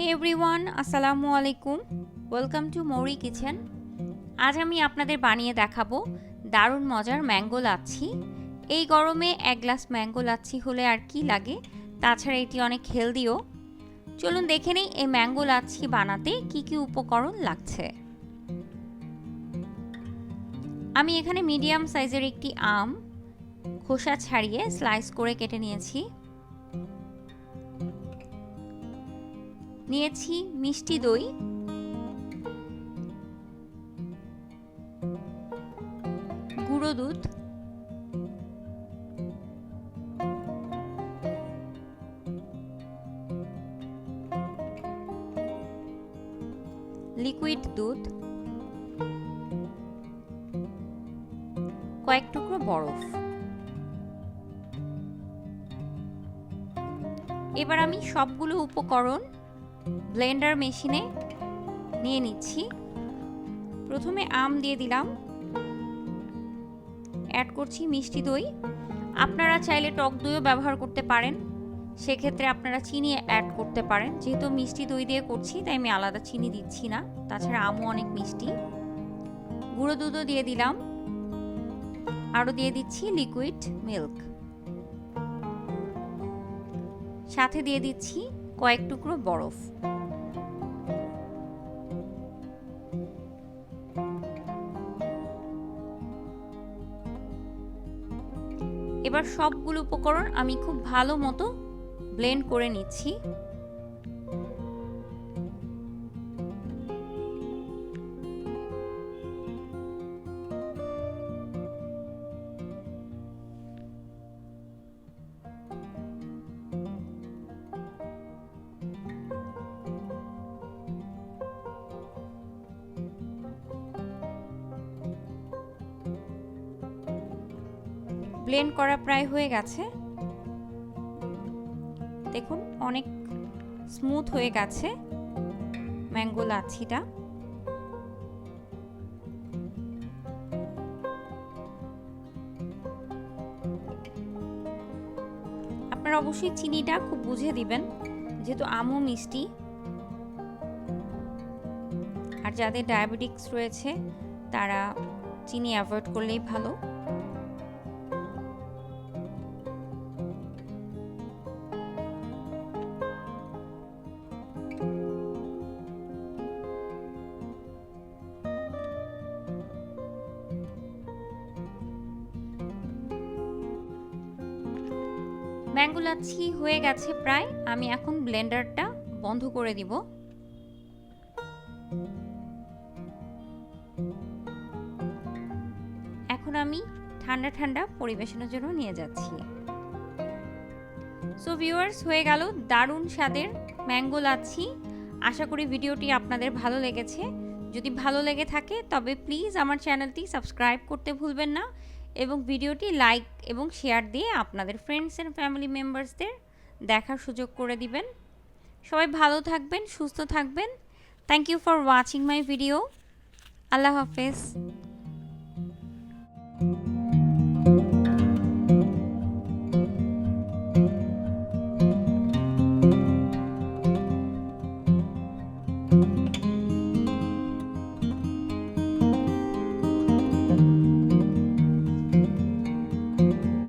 Hey everyone, আসসালামু আলাইকুম। Welcome to মৌরি কিচেন। আজ আমি আপনাদের বানিয়ে দেখাবো দারুণ মজার ম্যাঙ্গো লাচ্ছি। এই গরমে এক গ্লাস ম্যাঙ্গো লাচ্ছি হলে আর কি লাগে, তাছাড়া এটি অনেক হেলদিও। চলুন দেখে নেই এই ম্যাঙ্গো লাচ্ছি বানাতে কি কি উপকরণ লাগছে। আমি এখানে মিডিয়াম সাইজের একটি আম খোসা ছাড়িয়ে স্লাইস করে কেটে নিয়েছি। নিয়েছি মিষ্টি দই, গুঁড়ো দুধ, লিকুইড দুধ, কয়েক টুকরো বরফ। এবার আমি সবগুলো উপকরণ ব্লেন্ডার মেশিনে নিয়ে নিচ্ছি। প্রথমে আম দিয়ে দিলাম, অ্যাড করছি মিষ্টি দই। আপনারা চাইলে টক দইও ব্যবহার করতে পারেন, সেক্ষেত্রে আপনারা চিনি অ্যাড করতে পারেন। যেহেতু মিষ্টি দই দিয়ে করছি তাই আমি আলাদা চিনি দিচ্ছি না, তাছাড়া আমও অনেক মিষ্টি। গুঁড়ো দুধও দিয়ে দিলাম, আরও দিয়ে দিচ্ছি লিকুইড মিল্ক, সাথে দিয়ে দিচ্ছি কয়েক টুকরো বরফ। এবার সবগুলো উপকরণ আমি খুব ভালো মতো ব্লেন্ড করে নিচ্ছি। ব্লেন্ড করা প্রায় হয়ে গেছে, দেখুন অনেক স্মুথ হয়ে গেছে ম্যাঙ্গো লাচ্ছিটা। আপনারা অবশ্যই চিনিটা খুব বুঝে দিবেন, যেহেতু আমও মিষ্টি। আর যাদের ডায়াবেটিক্স রয়েছে তারা চিনি অ্যাভয়েড করলেই ভালো। ম্যাঙ্গো লাচ্ছি হয়ে গেছে প্রায়। আমি এখন ব্লেন্ডারটা বন্ধ করে দিব। এখন আমি ঠান্ডা ঠান্ডা পরিবেশনের জন্য নিয়ে যাচ্ছি। সো ভিউয়ার্স, হয়ে গেল দারুণ স্বাদের ম্যাঙ্গো লাচ্ছি। আশা করি ভিডিওটি আপনাদের ভালো লেগেছে। যদি ভালো লেগে থাকে তবে প্লিজ আমার চ্যানেলটি সাবস্ক্রাইব করতে ভুলবেন না এবং ভিডিওটি লাইক এবং শেয়ার দিয়ে আপনাদের ফ্রেন্ডস এন্ড ফ্যামিলি মেম্বার্সদের দেখার সুযোগ করে দিবেন। সবাই ভালো থাকবেন, সুস্থ থাকবেন। Thank you for watching my video. আল্লাহ হাফেজ।